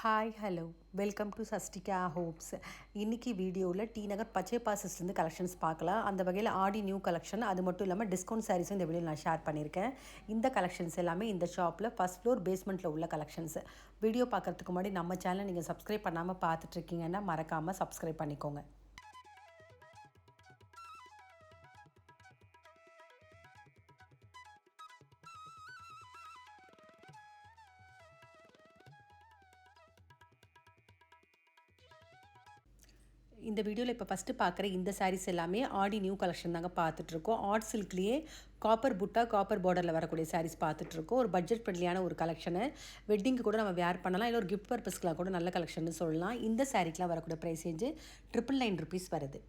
Hi hello welcome to Sastika hopes. இன்றைக்கி வீடியோவில் D நகர் பச்சை பாசஸ்லேருந்து கலெக்ஷன்ஸ் பார்க்கலாம். அந்த வகையில் ஆடி நியூ கலெக்ஷன், அது மட்டும் இல்லாமல் டிஸ்கவுண்ட் சாரீஸும் இந்த வீடியோவில் நான் ஷேர் பண்ணியிருக்கேன். இந்த கலெக்ஷன்ஸ் எல்லாமே இந்த ஷாப்பில் ஃபஸ்ட் ஃப்ளோர் பேஸ்மெண்ட்டில் உள்ள கலெக்ஷன்ஸ். வீடியோ பார்க்குறதுக்கு முன்னாடி நம்ம சேனலை நீங்கள் சப்ஸ்கிரைப் பண்ணாமல் பார்த்துட்ருக்கீங்கன்னா மறக்காமல் சப்ஸ்கிரைப் பண்ணிக்கோங்க. இந்த வீடியோவில் இப்போ ஃபஸ்ட்டு பார்க்குற இந்த சாரீஸ் எல்லாமே ஆடி நியூ கலெக்ஷன் தாங்க பார்த்துட்ருக்கோம். ஆர்ட் சில்க்லேயே காப்பர் புட்டா, காப்பர் பார்டரில் வரக்கூடிய சாரீஸ் பார்த்துட்ருக்கோம். ஒரு பட்ஜெட் ஃப்ரெண்ட்லியான ஒரு கலெக்ஷனு. வெட்டிங்க்கு கூட நம்ம வேர் பண்ணலாம், இல்லை ஒரு கிஃப்ட் பர்பஸ்க்குலாம் கூட நல்ல கலெக்ஷன் சொல்லலாம். இந்த சாரீக்கெலாம் வரக்கூடிய ப்ரைஸ் ரேஞ்சு ₹999 வருது.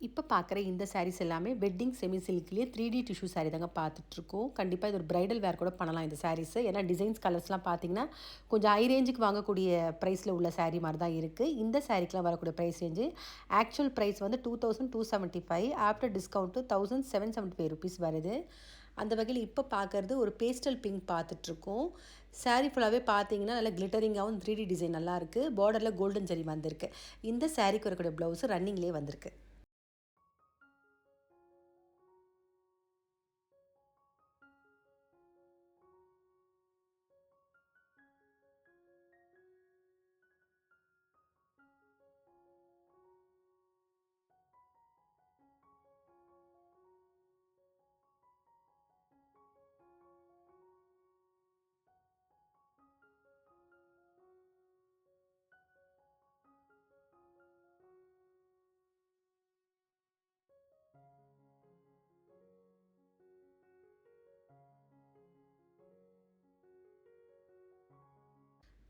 இப்போ பார்க்குற இந்த சாரீஸ் எல்லாமே வெட்டிங் செமி சில்க்லேயே 3D டிஷ்யூ சாரீ தாங்க பார்த்துட்ருக்கோம். கண்டிப்பாக இது ஒரு ப்ரைடல் வேர் கூட பண்ணலாம் இந்த சாரீஸு. ஏன்னா டிசைன்ஸ் கலர்ஸ்லாம் பார்த்தீங்கன்னா கொஞ்சம் ஹை ரேஞ்சுக்கு வாங்கக்கூடிய ப்ரைஸில் உள்ள சாரீ மாதிரி தான் இருக்குது. இந்த சாரீக்கெலாம் வரக்கூடிய ப்ரைஸ் ரேஞ்சு ஆக்சுவல் ப்ரைஸ் வந்து ₹2275, ஆஃப்டர் டிஸ்கவுண்ட்டு ₹1775 வருது. அந்த வகையில் இப்போ பார்க்குறது ஒரு பேஸ்டல் பிங்க் பார்த்துட்ருக்கோம். சாரீ ஃபுல்லாகவே பார்த்தீங்கன்னா நல்லா கிளிட்டரிங்காகவும் 3D டிசைன் நல்லாயிருக்கு. பார்டரில் கோல்டன் ஜரி வந்திருக்கு. இந்த சாரீக்கு வரக்கூடிய ப்ளவுஸு ரன்னிங்லேயே வந்திருக்கு.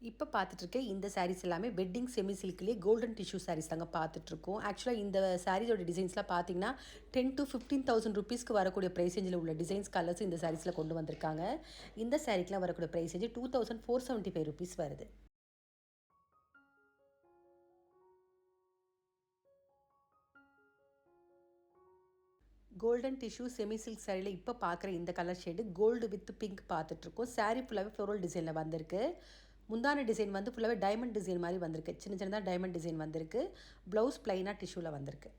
இப்போ பார்த்துட்ருக்கேன் இந்த சாரீஸ் எல்லாமே வெட்டிங் செமி சில்க்லேயே கோல்டன் டிஷ்யூ சாரீஸ் தாங்க பார்த்துட்ருக்கோம். ஆக்சுவலாக இந்த சாரீஸோட டிசைன்ஸ்லாம் பார்த்தீங்கன்னா ₹10,000 to ₹15,000 வரக்கூடிய ப்ரைஸ் ரேஞ்சில் உள்ள டிசைன்ஸ் கலர்ஸ் இந்த சாரீஸில் கொண்டு வந்திருக்காங்க. இந்த சாரீக்கெலாம் வரக்கூடிய ப்ரைஸ் ரேஞ்சு ₹2,475 வருது. கோல்டன் டிஷ்யூ செமி சில்க் சாரியில் இப்போ பார்க்குற இந்த colour shade gold with pink பார்த்துட்ருக்கோம். சாரீ ஃபுல்லாகவே ஃப்ளோரல் டிசைனில் வந்திருக்கு. முந்தான டிசைன் வந்து ஃபுல்லாகவே டைமண்ட் டிசைன் மாதிரி வந்திருக்கு. சின்ன சின்னதாக டைமண்ட் டிசைன் வந்திருக்கு. ப்ளவுஸ் ப்ளைனாக டிஷ்யூவில் வந்திருக்கு.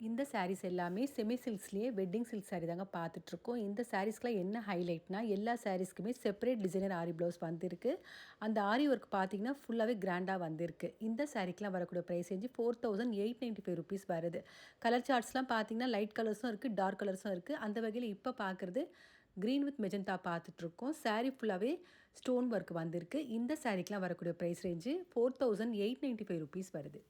இந்த சாரீஸ் எல்லாமே செமி சில்க்ஸ்லேயே வெட்டிங் சில்க் சாரீ தாங்க பார்த்துட்ருக்கோம். இந்த சாரீஸ்க்குலாம் என்ன ஹைலைட்னா, எல்லா சாரீஸ்க்குமே செப்பரேட் டிசைனர் ஆரி ப்ளவுஸ் வந்திருக்கு. அந்த ஆரி ஒர்க் பார்த்தீங்கன்னா ஃபுல்லாகவே கிராண்டாக வந்திருக்கு. இந்த சாரீக்கெலாம் வரக்கூடிய ப்ரைஸ் ரேஞ்சு ₹4,895 வருது. கலர் சார்ட்ஸ்லாம் பார்த்தீங்கன்னா லைட் கலர்ஸும் இருக்குது, டார்க் கலர்ஸும் இருக்குது. அந்த வகையில் இப்போ பார்க்குறது க்ரீன் வித் மெஜந்தா பார்த்துட்ருக்கோம். சாரீ ஃபுல்லாகவே ஸ்டோன் ஒர்க் வந்திருக்கு. இந்த சாரீக்கெலாம் வரக்கூடிய ப்ரைஸ் ரேஞ்சு ₹4,895 வருது.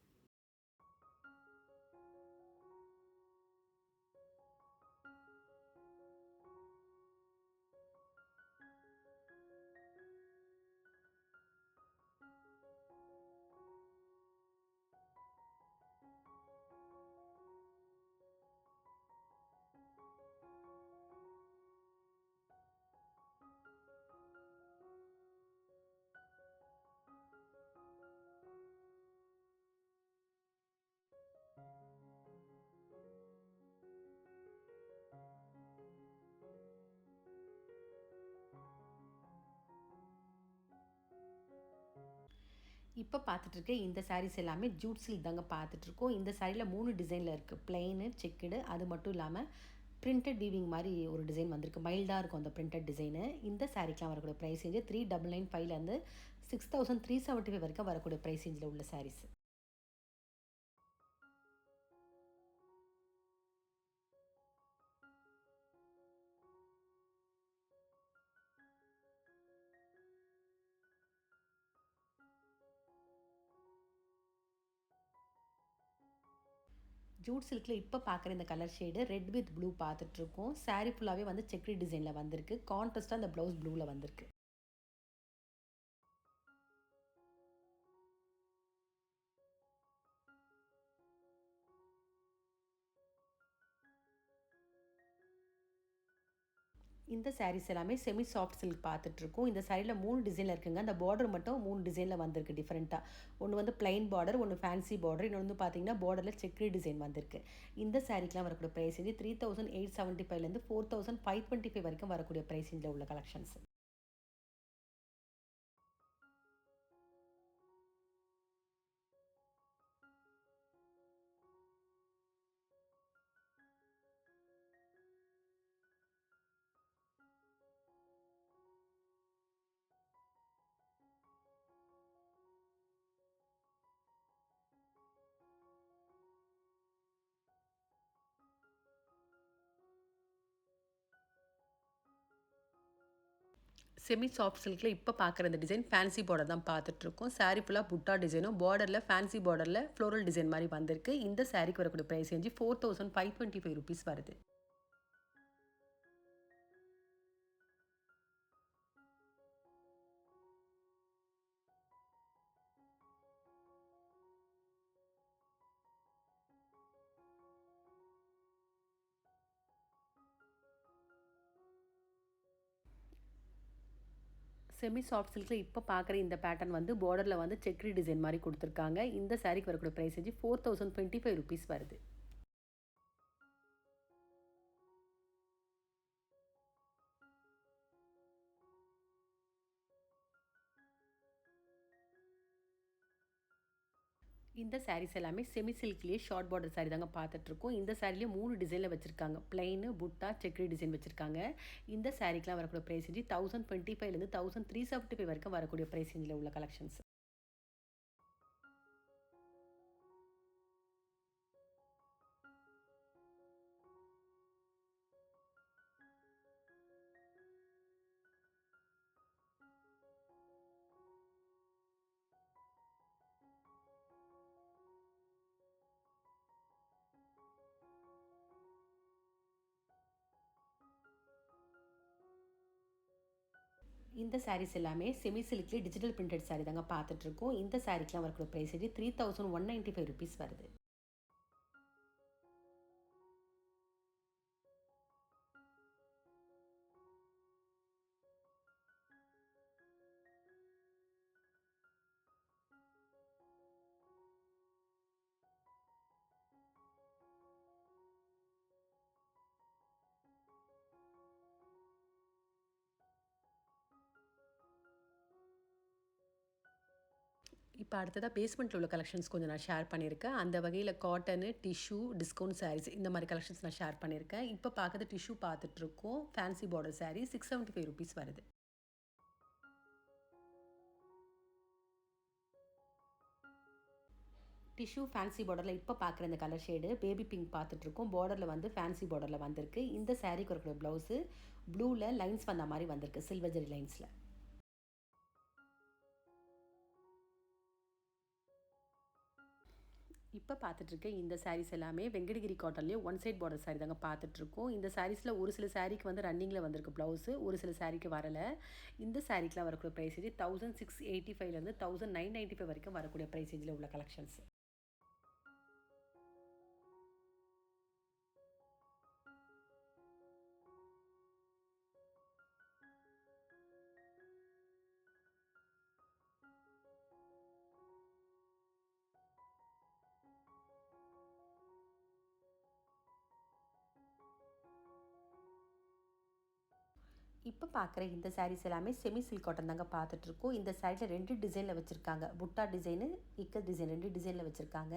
இப்போ பார்த்துட்ருக்க இந்த சாரீஸ் எல்லாமே ஜூட் சில்க் தாங்க பார்த்துட்ருக்கோம். இந்த சாரியில் 3 டிசைனில் இருக்குது. பிளெயின், செக்குடு, அது மட்டும் இல்லாமல் பிரிண்டட் வீவிங் மாதிரி ஒரு டிசைன் வந்திருக்கு. மைல்டாக இருக்கும் அந்த பிரிண்டட் டிசைனு. இந்த சாரீக்கெலாம் வரக்கூடிய ப்ரைஸ் ரேஞ்சு 3995லேருந்து 6375 வரைக்கும் வரக்கூடிய ப்ரைஸ் ரேஞ்சில் உள்ள சாரீஸ். ஜூட் சில்கில் இப்போ பார்க்குற இந்த colour shade red with blue பார்த்துட்ருக்கோம். சாரீ ஃபுல்லாகவே வந்து செக்ரி டிசைனில் வந்திருக்கு. கான்ட்ராஸ்ட்டாக அந்த ப்ளவுஸ் ப்ளூவில் வந்திருக்கு. இந்த சாரீஸ் எல்லாமே செமி சாஃப்ட் சில்க் பார்த்துட்ருக்கோம். இந்த சாரியில் 3 டிசைனில் இருக்குங்க. அந்த பார்டர் மட்டும் 3 டிசைனில் வந்திருக்கு டிஃப்ரெண்ட்டாக. ஒன்று வந்து பிளைன் பார்டர், ஒன்று ஃபேன்சி பார்டர், இன்னொன்று வந்து பார்த்தீங்கன்னா பார்டரில் செக்ரி டிசைன் வந்திருக்கு. இந்த சாரீக்கெலாம் வரக்கூடிய ப்ரைஸ் வந்து 3875லேருந்து 4525 வரைக்கும் வரக்கூடிய ப்ரைஸ் ரேஞ்சில் உள்ள கலெக்ஷன்ஸ். செமி சாஃப்ட் சில்கில் இப்போ பார்க்குற இந்த டிசைன் ஃபேன்சி பார்டர் தான் பார்த்துட்ருக்கோம். சாரீ ஃபுல்லாக புட்டா டிசைனும் பார்டரில் ஃபேன்சி பார்டரில் ஃப்ளோரல் டிசைன் மாதிரி வந்திருக்கு. இந்த சாரீக்கு வரக்கூடிய ப்ரைஸ் ரேஞ்சு 4525 ருபீஸ் வருது. செமி சாஃப்ட் சில்கில் இப்போ பார்க்குற இந்த பேட்டர்ன் வந்து பார்டரில் வந்து செக்ரி டிசைன் மாதிரி கொடுத்துருக்காங்க. இந்த சாரீக்கு வரக்கூடிய ப்ரைஸ் ரேஞ்சு 4025 ருபீஸ் வருது. இந்த சாரீஸ் எல்லாமே செமி சில்க்லேயே ஷார்ட் பார்டர் சாரீ தாங்க பார்த்துட்ருக்கோம். இந்த சாரிலேயே 3 டிசைனில் வச்சுருக்காங்க. பிளைனு, புட்டா, செக்ரி டிசைன் வச்சுருக்காங்க. இந்த சாரீக்கெலாம் வரக்கூடிய ப்ரைஸ் ரேஞ்சு 1025லேருந்து 1375 வரைக்கும் வரக்கூடிய ப்ரைஸ் ரேஞ்சில் உள்ள கலெக்ஷன்ஸ். இந்த சாரீஸ் எல்லாமே செமி சில்க்லேயே டிஜிட்டல் பிரிண்டட் சாரீ தாங்க பார்த்துட்ருக்கோம். இந்த சாரீக்கெலாம் வரக்கூடிய ப்ரைஸ் ரேஞ்சு 3195 ருபீஸ் வருது. இப்போ அடுத்ததாக பேஸ்மெண்ட்டில் உள்ள கலெக்ஷன்ஸ் கொஞ்சம் நான் ஷேர் பண்ணியிருக்கேன். அந்த வகையில் காட்டனு, டிஷ்யூ, டிஸ்கவுண்ட் சாரீஸ் இந்த மாதிரி கலெக்ஷன்ஸ் நான் ஷேர் பண்ணியிருக்கேன். இப்போ பார்க்குறது டிஷ்யூ பார்த்துட்ருக்கோம். ஃபேன்சி பார்டர் சாரீ 675 ருபீஸ் வருது. டிஷ்யூ ஃபேன்சி பார்டரில் இப்போ பார்க்குற இந்த கலர் ஷேடு பேபி பிங்க் பார்த்துட்ருக்கோம். பார்டரில் வந்து ஃபேன்சி பார்டரில் வந்திருக்கு. இந்த சாரீக்கு இருக்கிற ப்ளவுஸு ப்ளூவில் லைன்ஸ் வந்த மாதிரி வந்திருக்கு, சில்வர் ஜெரி லைன்ஸில். இப்போ பார்த்துட்ருக்க இந்த சாரீஸ் எல்லாமே வெங்கடகிரி காட்டன்லேயே ஒன் சைட் பார்டர் சாரீ தாங்க பார்த்துட்ருக்கோம். இந்த சாரீஸில் ஒரு சில சாரீக்கு வந்து ரன்னிங்கில் வந்திருக்கு ப்ளவுஸு, ஒரு சில சாரீக்கு வரலை. இந்த சாரீக்கெலாம் வரக்கூடிய ப்ரைஸ் ரேஞ்சு 1685லேருந்து 1995 வரைக்கும் வரக்கூடிய ப்ரைஸ் ரேஞ்சில் உள்ள கலெக்ஷன்ஸ். இப்போ பார்க்குற இந்த சாரீஸ் எல்லாமே செமி சில்க் காட்டன் தாங்க பார்த்துட்ருக்கோம். இந்த சாரியில் 2 டிசைனில் வச்சுருக்காங்க. புட்டா டிசைனு, இக்கத் டிசைன் 2 டிசைனில் வச்சுருக்காங்க.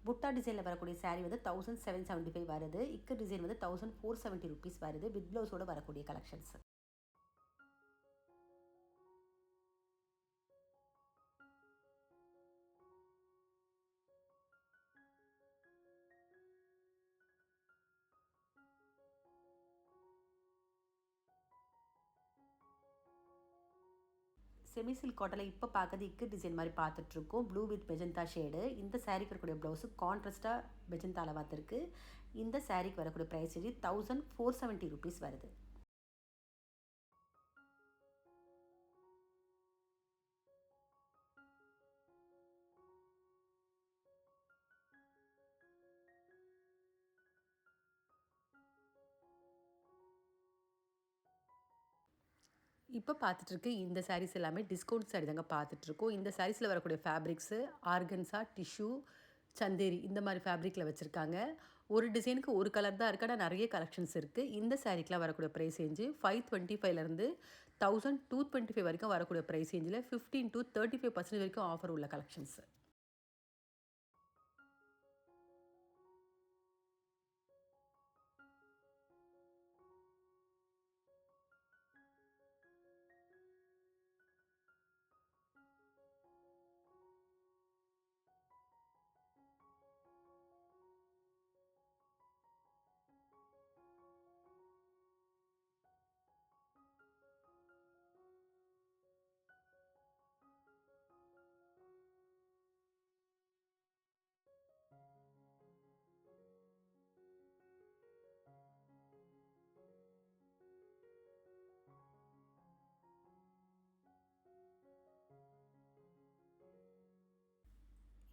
புட்டா டிசைனில் வரக்கூடிய saree வந்து 1775 வருது. இக்கு டிசைன் வந்து 1470 ருபீஸ் வருது. வித் ப்ளவுஸோட வரக்கூடிய கலெக்ஷன்ஸ். செமி சில்க் காட்டனில் இப்போ பார்க்குறது இக்கு டிசைன் மாதிரி பார்த்துட்ருக்கோம். Blue with magenta shade. இந்த சாரீக்கு வரக்கூடிய ப்ளவுஸு கான்ட்ராஸ்ட்டாக மெஜந்தாவில் பார்த்துருக்கு. இந்த சாரீக்கு வரக்கூடிய ப்ரைஸ் 1470 ருபீஸ் வருது. இப்போ பார்த்துட்ருக்கு இந்த சாரீஸ் எல்லாமே டிஸ்கவுண்ட் சாரீ தாங்க பார்த்துட்ருக்கோம். இந்த சாரீஸில் வரக்கூடிய ஃபேப்ரிக்ஸு ஆர்கன்ஸா, டிஷ்யூ, சந்தேரி இந்த மாதிரி ஃபேப்ரிக்கில் வச்சுருக்காங்க. ஒரு டிசைனுக்கு ஒரு கலர் தான் இருக்குது. ஆனால் நிறைய கலெக்ஷன்ஸ் இருக்குது. இந்த சாரீக்கெலாம் வரக்கூடிய ப்ரைஸ் ரேஞ்சு 525லேருந்து 1225 வரைக்கும் வரக்கூடிய ப்ரைஸ் ரேஞ்சில் 15 to 35% வரைக்கும் ஆஃபர் உள்ள கலெக்ஷன்ஸு.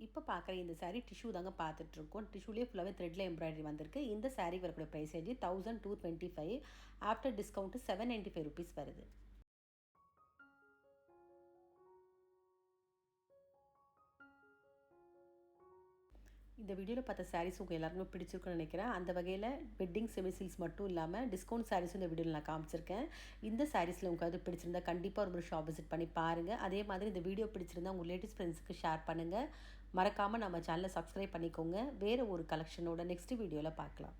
இப்போ பார்க்குற இந்த சாரீ டிஷ்யூ தாங்க பார்த்துட்ருக்கோம். டிஷ்யூலேயே ஃபுல்லாகவே த்ரெட்டில் எம்ப்ராய்டரி வந்திருக்கு. இந்த சாரீக்கு வரக்கூடிய price range 1225. After discount 795 rupees வருது. இந்த வீடியோவில் பார்த்த சாரீஸ் உங்கள் எல்லாருக்குமே பிடிச்சிருக்குன்னு நினைக்கிறேன். அந்த வகையில் வெட்டிங் செமி சில்க்ஸ் மட்டும் இல்லாமல் டிஸ்கவுண்ட் சாரீஸும் இந்த வீடியோவில் நான் காமிச்சிருக்கேன். இந்த சாரீஸில் உங்களுக்கு பிடிச்சிருந்தா கண்டிப்பாக ஒரு ஷாப் விசிட் பண்ணி பாருங்கள். அதே மாதிரி இந்த வீடியோ பிடிச்சிருந்தா உங்கள் ரிலேட்டிவ்ஸ் ஃப்ரெண்ட்ஸுக்கு ஷேர் பண்ணுங்கள். மறக்காமல் நம்ம சேனலை சப்ஸ்கிரைப் பண்ணிக்கோங்க. வேறு ஒரு கலெக்ஷனோட நெக்ஸ்ட் வீடியோவில் பார்க்கலாம்.